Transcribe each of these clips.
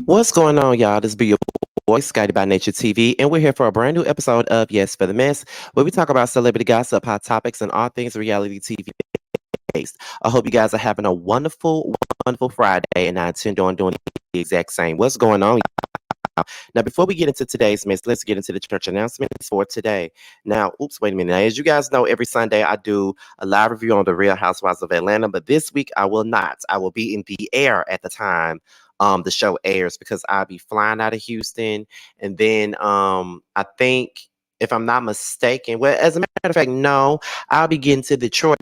What's going on, y'all? This be your voice, Guided by Nature TV, and we're here for a brand new episode of Yes for the Mess, where we talk about celebrity gossip, hot topics, and all things reality TV based. I hope you guys are having a wonderful Friday, and I intend on doing the exact same. What's going on? Now, before we get into today's mess, let's get into the church announcements for today. Now, oops, wait a minute. Now, as you guys know, every Sunday I do a live review on the Real Housewives of Atlanta, but this week I will not. I will be in the air at the time the show airs because I'll be flying out of Houston, and then I think, if I'm not mistaken, well, as a matter of fact, no, I'll be getting to Detroit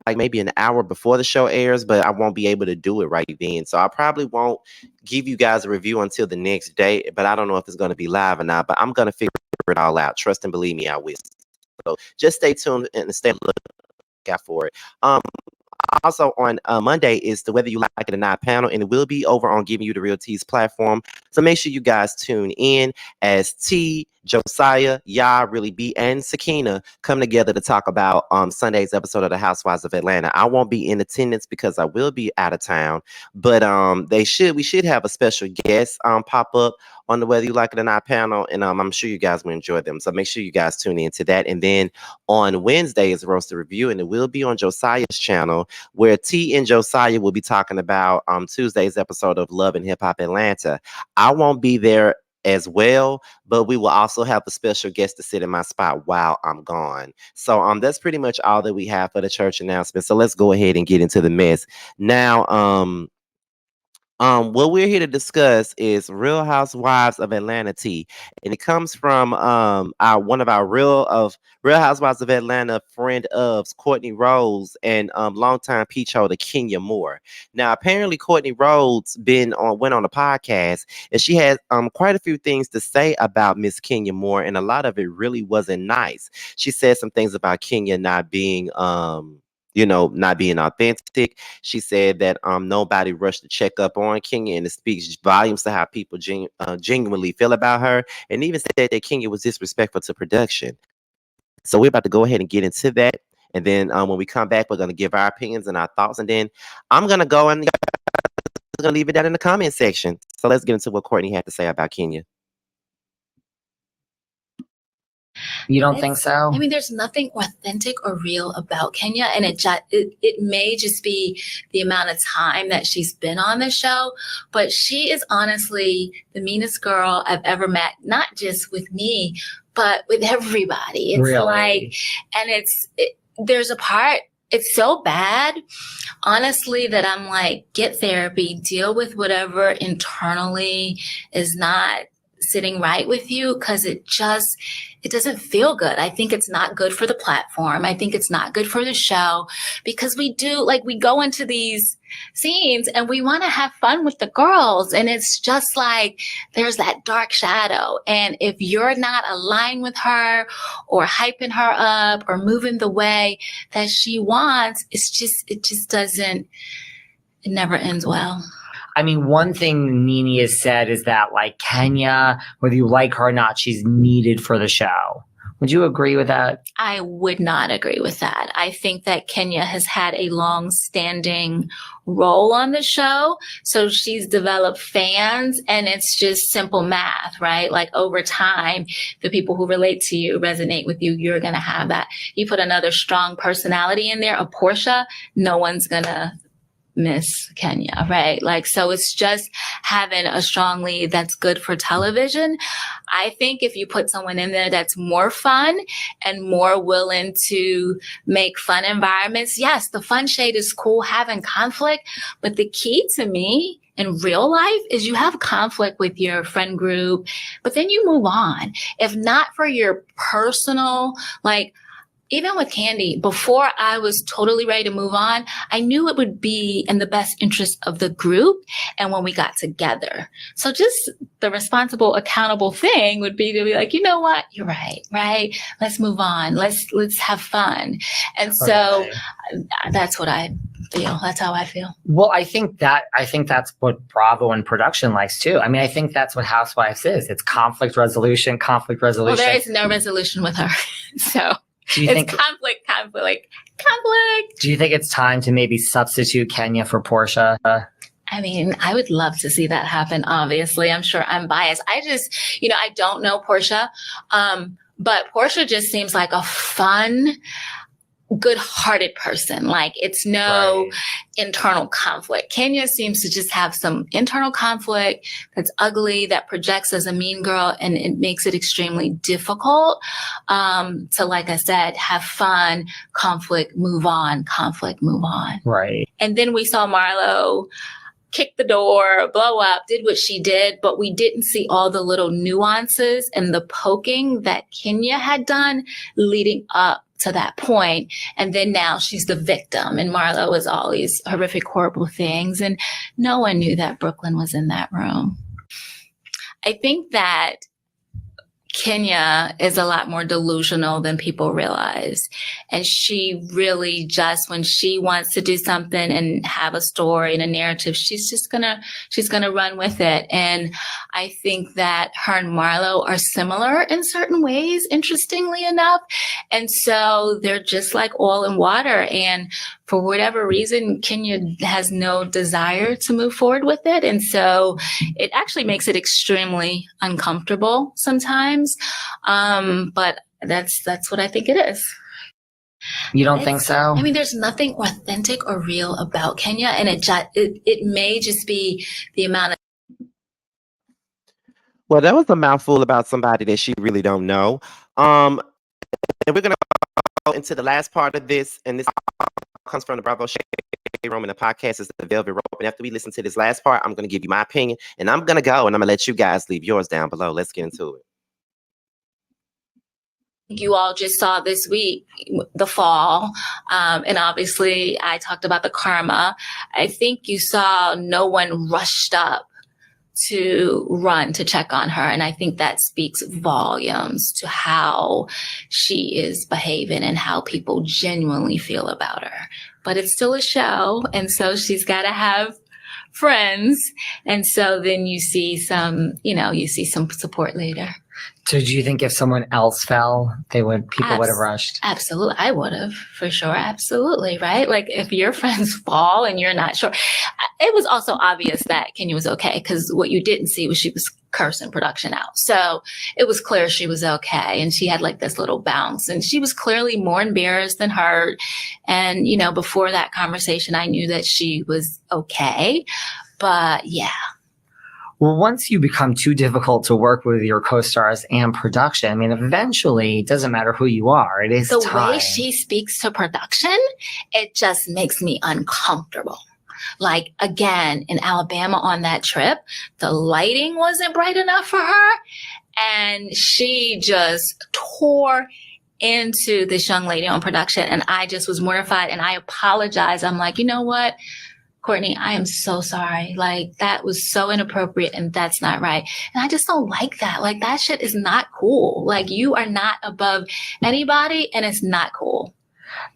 like maybe an hour before the show airs, but I won't be able to do it right then. So I probably won't give you guys a review until the next day, but I don't know if it's going to be live or not, but I'm going to figure it all out. Trust and believe me, I will. So just stay tuned and stay lookout for it. Also on Monday is the Whether You Like It or Not panel, and it will be over on Giving You the Real Teas platform. So make sure you guys tune in as T, Josiah, Ya, Really B, and Sakina come together to talk about Sunday's episode of The Housewives of Atlanta. I won't be in attendance because I will be out of town, but we should have a special guest pop up on the Whether You Like It or Not panel, and I'm sure you guys will enjoy them. So make sure you guys tune in to that. And then on Wednesday is Roast the Review, and it will be on Josiah's channel, where T and Josiah will be talking about Tuesday's episode of Love and Hip Hop Atlanta. I won't be there as well, but we will also have a special guest to sit in my spot while I'm gone. So that's pretty much all that we have for the church announcement. So let's go ahead and get into the mess. Now, what we're here to discuss is Real Housewives of Atlanta tea, and it comes from our one of our Real Housewives of Atlanta friend of Courtney Rhodes and longtime peach holder Kenya Moore. Now, apparently, Courtney Rhodes went on a podcast, and she had quite a few things to say about Miss Kenya Moore, and a lot of it really wasn't nice. She said some things about Kenya not being not being authentic. She said that nobody rushed to check up on Kenya, and it speaks volumes to how people genuinely feel about her, and even said that Kenya was disrespectful to production. So we're about to go ahead and get into that. And then when we come back, we're going to give our opinions and our thoughts. And then I'm going to go and going to leave it down in the comment section. So let's get into what Courtney had to say about Kenya. You don't think so? I mean, there's nothing authentic or real about Kenya, and it may just be the amount of time that she's been on the show, but she is honestly the meanest girl I've ever met, not just with me, but with everybody. It's really? like, and there's a part, it's so bad, honestly, that I'm like, get therapy, deal with whatever internally is not sitting right with you, because it doesn't feel good. I think it's not good for the platform. I think it's not good for the show, because we go into these scenes and we want to have fun with the girls, and it's just like there's that dark shadow, and if you're not aligned with her or hyping her up or moving the way that she wants, it never ends well. I mean, one thing Nene has said is that, like, Kenya, whether you like her or not, she's needed for the show. Would you agree with that? I would not agree with that. I think that Kenya has had a long-standing role on the show, so she's developed fans, and it's just simple math, right? Like, over time, the people who relate to you, resonate with you, you're going to have that. You put another strong personality in there, a Portia, no one's going to miss Kenya, right? Like, so it's just having a strong lead that's good for television. I think if you put someone in there that's more fun and more willing to make fun environments, yes, the fun shade is cool, having conflict, but the key to me in real life is you have conflict with your friend group, but then you move on. If not for your personal, like, even with Candy, before I was totally ready to move on, I knew it would be in the best interest of the group and when we got together. So just the responsible, accountable thing would be to be like, you know what? You're right? Let's move on. Let's have fun. And so that's what I feel. That's how I feel. Well, I think that's what Bravo and production likes too. I mean, I think that's what Housewives is. It's conflict resolution. Well, there is no resolution with her. So it's conflict. Do you think it's time to maybe substitute Kenya for Portia? I mean, I would love to see that happen. Obviously, I'm sure I'm biased. I just, I don't know Portia, but Portia just seems like a fun, good-hearted person. Like, it's no internal conflict. Kenya seems to just have some internal conflict that's ugly, that projects as a mean girl, and it makes it extremely difficult to, like I said, have fun, conflict, move on, conflict, move on. Right. And then we saw Marlo kick the door, blow up, did what she did, but we didn't see all the little nuances and the poking that Kenya had done leading up to that point. And then now she's the victim, and Marlo is all these horrific, horrible things. And no one knew that Brooklyn was in that room. I think that Kenya is a lot more delusional than people realize. And she really just, when she wants to do something and have a story and a narrative, she's gonna run with it. And I think that her and Marlo are similar in certain ways, interestingly enough. And so they're just like oil and water. And for whatever reason, Kenya has no desire to move forward with it. And so it actually makes it extremely uncomfortable sometimes. But that's what I think it is. You don't think so? I mean, there's nothing authentic or real about Kenya, and it may just be the amount of. Well, that was a mouthful about somebody that she really don't know. And we're gonna go into the last part of this, and this comes from the Bravo Shade Room, and the podcast is the Velvet Rope. And after we listen to this last part, I'm gonna give you my opinion, and I'm gonna go, and I'm gonna let you guys leave yours down below. Let's get into it. You all just saw this week, the fall. And obviously I talked about the karma. I think you saw no one rushed up to run to check on her. And I think that speaks volumes to how she is behaving and how people genuinely feel about her. But it's still a show. And so she's got to have friends. And so then you see some support later. So do you think if someone else fell, people would have rushed? Absolutely. I would have, for sure. Absolutely. Right? Like, if your friends fall and you're not sure. It was also obvious that Kenya was okay, because what you didn't see was she was cursing production out. So it was clear she was okay. And she had like this little bounce, and she was clearly more embarrassed than hurt. And, before that conversation, I knew that she was okay. But yeah. Well, once you become too difficult to work with your co-stars and production, I mean, eventually, it doesn't matter who you are. It is the time. way she speaks to production, it just makes me uncomfortable. Like, again, in Alabama on that trip, the lighting wasn't bright enough for her, and she just tore into this young lady on production, and I just was mortified, and I apologized. I'm like, you know what? Courtney, I am so sorry. Like, that was so inappropriate, and that's not right. And I just don't like that. Like, that shit is not cool. Like, you are not above anybody, and it's not cool.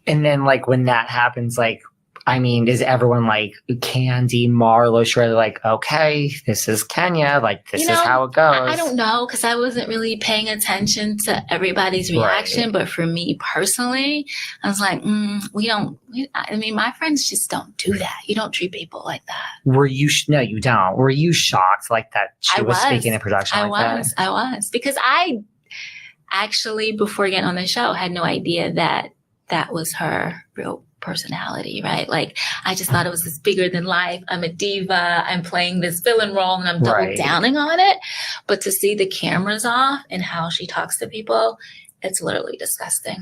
And then, like, when that happens, like, I mean, is everyone like Candy, Marlo, Shirley, like, okay, this is Kenya, like, this is how it goes? I don't know, because I wasn't really paying attention to everybody's reaction. Right. But for me personally, I was like, my friends just don't do that. You don't treat people like that. Were you? No, you don't. Were you shocked like that she was speaking in production I like that? I was. Because I actually, before getting on the show, had no idea that that was her real personality, right? Like, I just thought it was this bigger than life. I'm a diva. I'm playing this villain role, and I'm double downing on it. But to see the cameras off and how she talks to people, it's literally disgusting.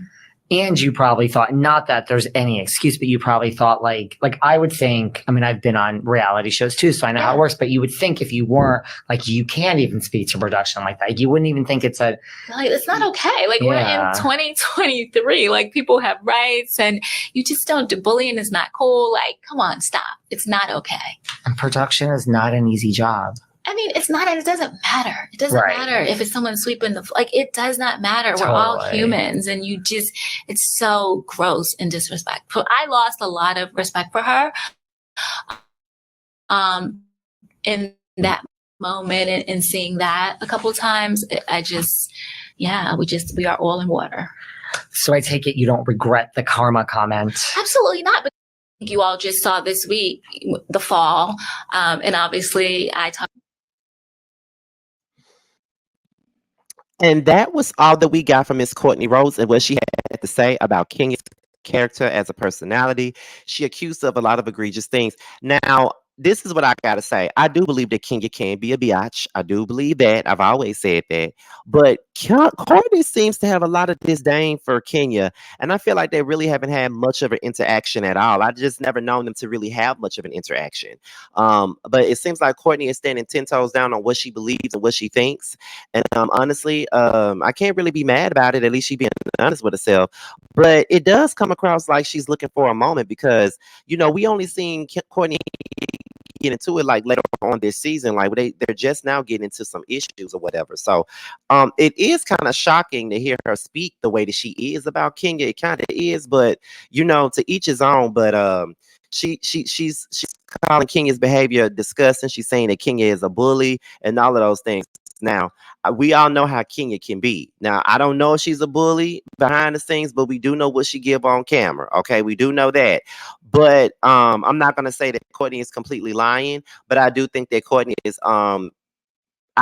And you probably thought, not that there's any excuse, but you probably thought like I would think, I mean, I've been on reality shows too, so I know how it works, but you would think if you weren't, like, you can't even speak to production like that. You wouldn't even think it's like, it's not okay. Like, we're in 2023, like, people have rights, and you just don't do. Bullying is not cool. Like, come on, stop. It's not okay. And production is not an easy job. I mean, it's not, it doesn't matter. It doesn't matter if it's someone sweeping it does not matter. Totally. We're all humans, and it's so gross and disrespectful. I lost a lot of respect for her in that moment, and seeing that a couple of times. We are all in water. So I take it you don't regret the karma comment? Absolutely not. you all just saw this week, the fall. And obviously I talked. And that was all that we got from Miss Courtney Rhodes and what she had to say about Kenya's character as a personality. She accused her of a lot of egregious things. Now, this is what I gotta say. I do believe that Kenya can be a biatch. I do believe that. I've always said that. But Courtney seems to have a lot of disdain for Kenya, and I feel like they really haven't had much of an interaction at all. I just never known them to really have much of an interaction. But it seems like Courtney is standing 10 toes down on what she believes and what she thinks. And honestly, I can't really be mad about it. At least she being honest with herself. But it does come across like she's looking for a moment because, we only seen Courtney get into it like later on this season. Like they're just now getting into some issues or whatever. So it is kind of shocking to hear her speak the way that she is about Kenya. It kind of is, but to each his own. But she's calling Kenya's behavior disgusting. She's saying that Kenya is a bully and all of those things. Now, we all know how Kenya can be. Now, I don't know if she's a bully behind the scenes, but we do know what she give on camera. Okay, we do know that. But I'm not gonna say that Courtney is completely lying, but I do think that Courtney is I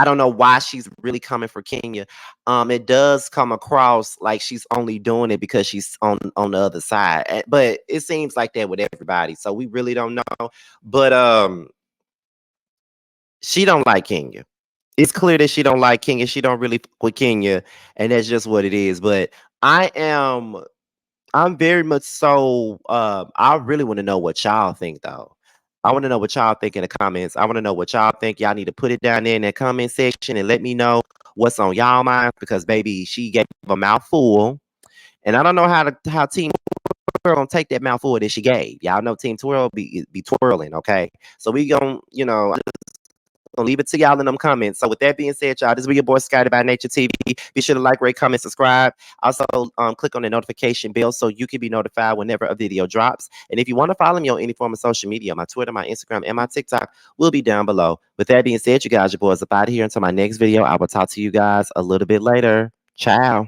don't know why she's really coming for Kenya. It does come across like she's only doing it because she's on the other side. But it seems like that with everybody. So we really don't know. But she don't like Kenya. It's clear that she don't like Kenya. She don't really fuck with Kenya, and that's just what it is. But I'm very much so. I really want to know what y'all think, though. I want to know what y'all think in the comments. I want to know what y'all think. Y'all need to put it down there in that comment section and let me know what's on y'all mind because baby, she gave a mouthful, and I don't know how Team Twirl gonna take that mouthful that she gave. Y'all know Team Twirl be twirling, okay? So we gonna, I'll leave it to y'all in them comments. So with that being said, y'all, this is your boy Scotty by Nature TV. Be sure to like, rate, comment, subscribe. Also, click on the notification bell so you can be notified whenever a video drops. And if you want to follow me on any form of social media, my Twitter, my Instagram, and my TikTok will be down below. With that being said, you guys, your boys up out of here. Until my next video, I will talk to you guys a little bit later. Ciao.